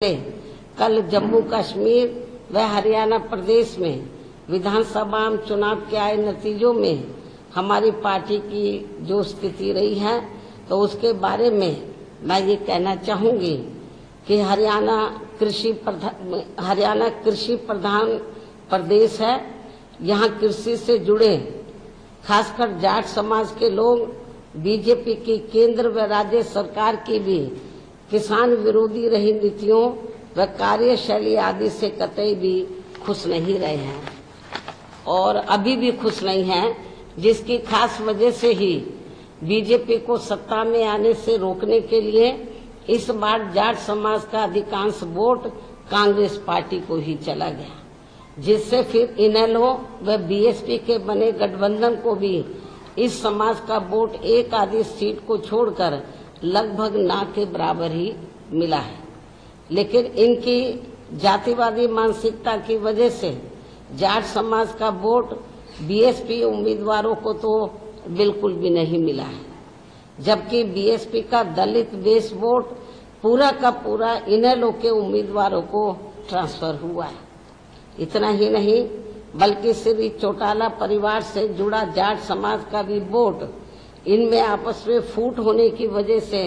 कल जम्मू कश्मीर व हरियाणा प्रदेश में विधानसभा चुनाव के आए नतीजों में हमारी पार्टी की जो स्थिति रही है, तो उसके बारे में मैं ये कहना चाहूंगी कि हरियाणा कृषि प्रधान प्रदेश है। यहाँ कृषि से जुड़े खासकर जाट समाज के लोग बीजेपी की केंद्र व राज्य सरकार की भी किसान विरोधी रही नीतियों व कार्यशैली आदि से कतई भी खुश नहीं रहे हैं और अभी भी खुश नहीं हैं, जिसकी खास वजह से ही बीजेपी को सत्ता में आने से रोकने के लिए इस बार जाट समाज का अधिकांश वोट कांग्रेस पार्टी को ही चला गया, जिससे फिर इनेलो व बीएसपी के बने गठबंधन को भी इस समाज का वोट एक आधी सीट को छोड़कर लगभग ना के बराबर ही मिला है। लेकिन इनकी जातिवादी मानसिकता की वजह से जाट समाज का वोट बीएसपी उम्मीदवारों को तो बिल्कुल भी नहीं मिला है, जबकि बीएसपी का दलित बेस वोट पूरा का पूरा इनेलो के उम्मीदवारों को ट्रांसफर हुआ है। इतना ही नहीं बल्कि श्री चौटाला परिवार से जुड़ा जाट समाज का भी वोट इनमें आपस में फूट होने की वजह से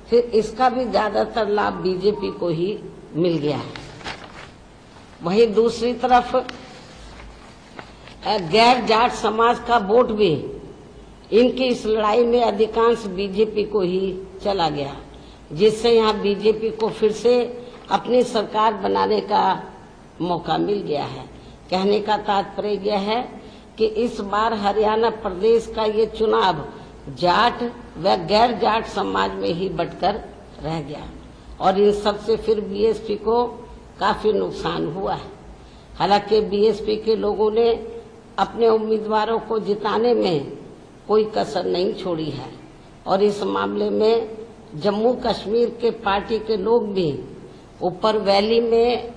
फिर इसका भी ज्यादातर लाभ बीजेपी को ही मिल गया है। वहीं दूसरी तरफ गैर जाट समाज का वोट भी इनकी इस लड़ाई में अधिकांश बीजेपी को ही चला गया, जिससे यहाँ बीजेपी को फिर से अपनी सरकार बनाने का मौका मिल गया है। कहने का तात्पर्य यह है कि इस बार हरियाणा प्रदेश का ये चुनाव जाट व गैर जाट समाज में ही बंटकर रह गया और इन सब से फिर बीएसपी को काफी नुकसान हुआ है। हालांकि बीएसपी के लोगों ने अपने उम्मीदवारों को जिताने में कोई कसर नहीं छोड़ी है और इस मामले में जम्मू कश्मीर के पार्टी के लोग भी ऊपर वैली में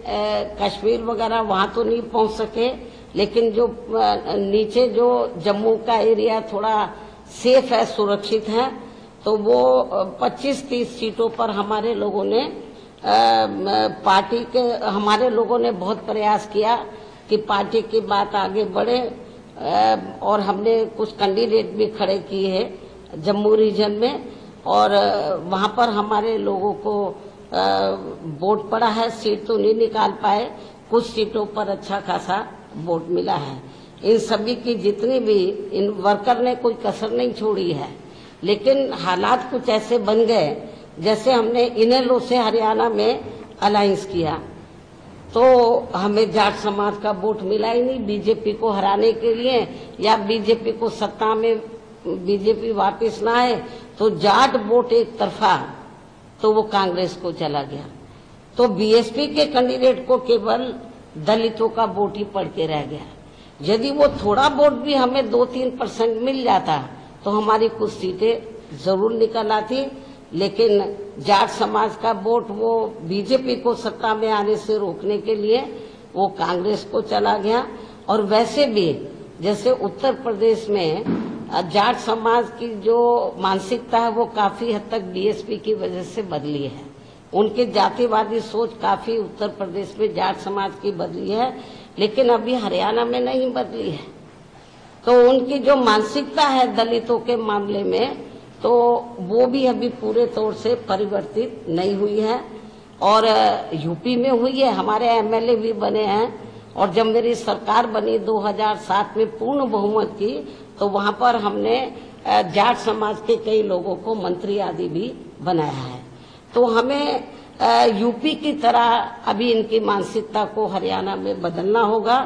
कश्मीर वगैरह वहां तो नहीं पहुंच सके, लेकिन जो नीचे जो जम्मू का एरिया थोड़ा सेफ है, सुरक्षित है, तो वो 25-30 सीटों पर हमारे लोगों ने हमारे लोगों ने बहुत प्रयास किया कि पार्टी की बात आगे बढ़े और हमने कुछ कैंडिडेट भी खड़े किए हैं जम्मू रीजन में और वहां पर हमारे लोगों को वोट पड़ा है। सीट तो नहीं निकाल पाए, कुछ सीटों पर अच्छा खासा वोट मिला है। इन सभी की जितनी भी इन वर्कर ने कोई कसर नहीं छोड़ी है, लेकिन हालात कुछ ऐसे बन गए जैसे हमने इनेलो से हरियाणा में अलायंस किया तो हमें जाट समाज का वोट मिला ही नहीं बीजेपी को हराने के लिए, या बीजेपी को सत्ता में बीजेपी वापस ना आए तो जाट वोट एक तरफा तो वो कांग्रेस को चला गया। तो बीएसपी के कैंडिडेट को केवल दलितों का वोट ही पड़ के रह गया। यदि वो थोड़ा वोट भी हमें 2-3% मिल जाता तो हमारी कुछ सीटें जरूर निकल आती, लेकिन जाट समाज का वोट वो बीजेपी को सत्ता में आने से रोकने के लिए वो कांग्रेस को चला गया। और वैसे भी जैसे उत्तर प्रदेश में जाट समाज की जो मानसिकता है वो काफी हद तक बीएसपी की वजह से बदली है। उनकी जातिवादी सोच काफी उत्तर प्रदेश में जाट समाज की बदली है, लेकिन अभी हरियाणा में नहीं बदली है। तो उनकी जो मानसिकता है दलितों के मामले में तो वो भी अभी पूरे तौर से परिवर्तित नहीं हुई है। और यूपी में हुई है, हमारे एमएलए भी बने हैं और जब मेरी सरकार बनी 2007 में पूर्ण बहुमत की तो वहां पर हमने जाट समाज के कई लोगों को मंत्री आदि भी बनाया है। तो हमें यूपी की तरह अभी इनकी मानसिकता को हरियाणा में बदलना होगा,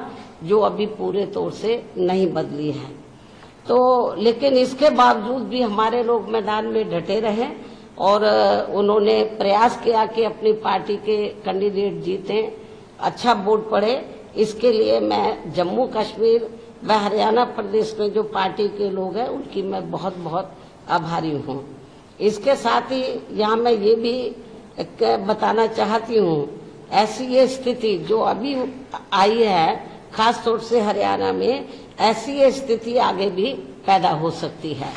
जो अभी पूरे तौर से नहीं बदली है। तो लेकिन इसके बावजूद भी हमारे लोग मैदान में डटे रहे और उन्होंने प्रयास किया कि अपनी पार्टी के कैंडिडेट जीतें, अच्छा वोट पड़े। इसके लिए मैं जम्मू कश्मीर व हरियाणा प्रदेश में जो पार्टी के लोग हैं उनकी मैं बहुत बहुत आभारी हूँ। इसके साथ ही यहाँ मैं ये भी बताना चाहती हूँ, ऐसी ये स्थिति जो अभी आई है खास तौर से हरियाणा में, ऐसी ये स्थिति आगे भी पैदा हो सकती है।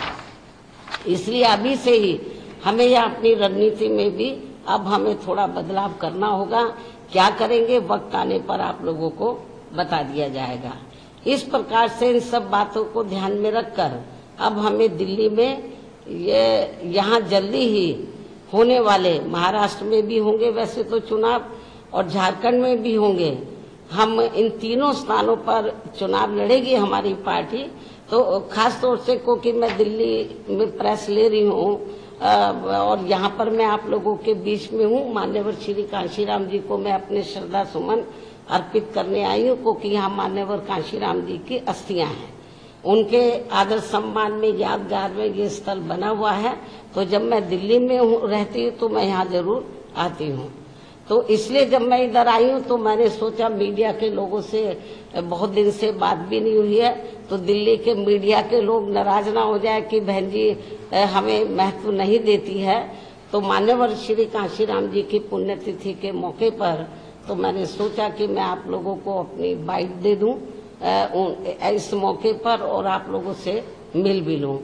इसलिए अभी से ही हमें यह अपनी रणनीति में भी अब हमें थोड़ा बदलाव करना होगा। क्या करेंगे वक्त आने पर आप लोगों को बता दिया जाएगा। इस प्रकार से इन सब बातों को ध्यान में रखकर अब हमें दिल्ली में यहाँ जल्दी ही होने वाले, महाराष्ट्र में भी होंगे वैसे तो चुनाव और झारखंड में भी होंगे, हम इन तीनों स्थानों पर चुनाव लड़ेगी हमारी पार्टी। तो खास तौर से क्योंकि मैं दिल्ली में प्रेस ले रही हूँ और यहाँ पर मैं आप लोगों के बीच में हूँ, मान्यवर श्री कांशीराम जी को मैं अपने श्रद्धा सुमन अर्पित करने आई हूँ, क्योंकि यहाँ मान्यवर कांशीराम जी की अस्थियां हैं। उनके आदर सम्मान में यादगार में ये स्थल बना हुआ है। तो जब मैं दिल्ली में रहती हूँ तो मैं यहाँ जरूर आती हूँ। तो इसलिए जब मैं इधर आई हूँ तो मैंने सोचा मीडिया के लोगों से बहुत दिन से बात भी नहीं हुई है, तो दिल्ली के मीडिया के लोग नाराज ना हो जाए कि बहन जी हमें महत्व नहीं देती है। तो मान्यवर श्री कांशीराम जी की पुण्यतिथि के मौके पर तो मैंने सोचा कि मैं आप लोगों को अपनी बाइट दे दूं इस मौके पर और आप लोगों से मिल भी लूं।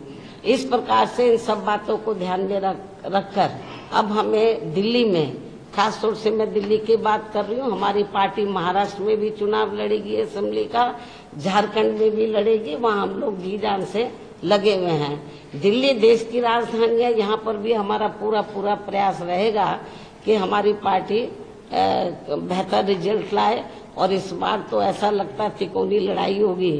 इस प्रकार से इन सब बातों को ध्यान में रखकर अब हमें दिल्ली में, खास तौर से मैं दिल्ली की बात कर रही हूँ, हमारी पार्टी महाराष्ट्र में भी चुनाव लड़ेगी असेंबली का, झारखंड में भी लड़ेगी, वहाँ हम लोग जी जान से लगे हुए हैं। दिल्ली देश की राजधानी है, यहाँ पर भी हमारा पूरा प्रयास रहेगा कि हमारी पार्टी बेहतर रिजल्ट लाए। और इस बार तो ऐसा लगता है तिकोनी लड़ाई होगी,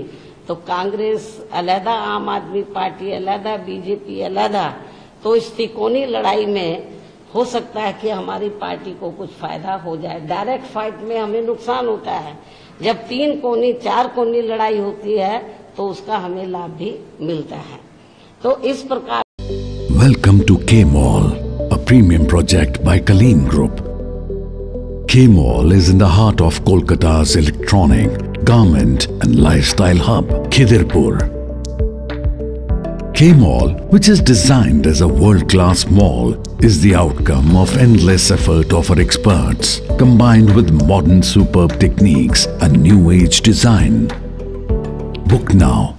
तो कांग्रेस अलहदा, आम आदमी पार्टी अलहदा, बीजेपी अलहदा, तो इस तिकोनी लड़ाई में हो सकता है कि हमारी पार्टी को कुछ फायदा हो जाए। डायरेक्ट फाइट में हमें नुकसान होता है, जब 3 कोनी 4 कोनी लड़ाई होती है तो उसका हमें लाभ भी मिलता है। तो इस प्रकार welcome to K mall, a premium project by Kalin group. K-Mall is in the heart of Kolkata's electronic, garment and lifestyle hub, Khidirpur. K-Mall, which is designed as a world-class mall, is the outcome of endless effort of our experts, combined with modern superb techniques and new age design. Book now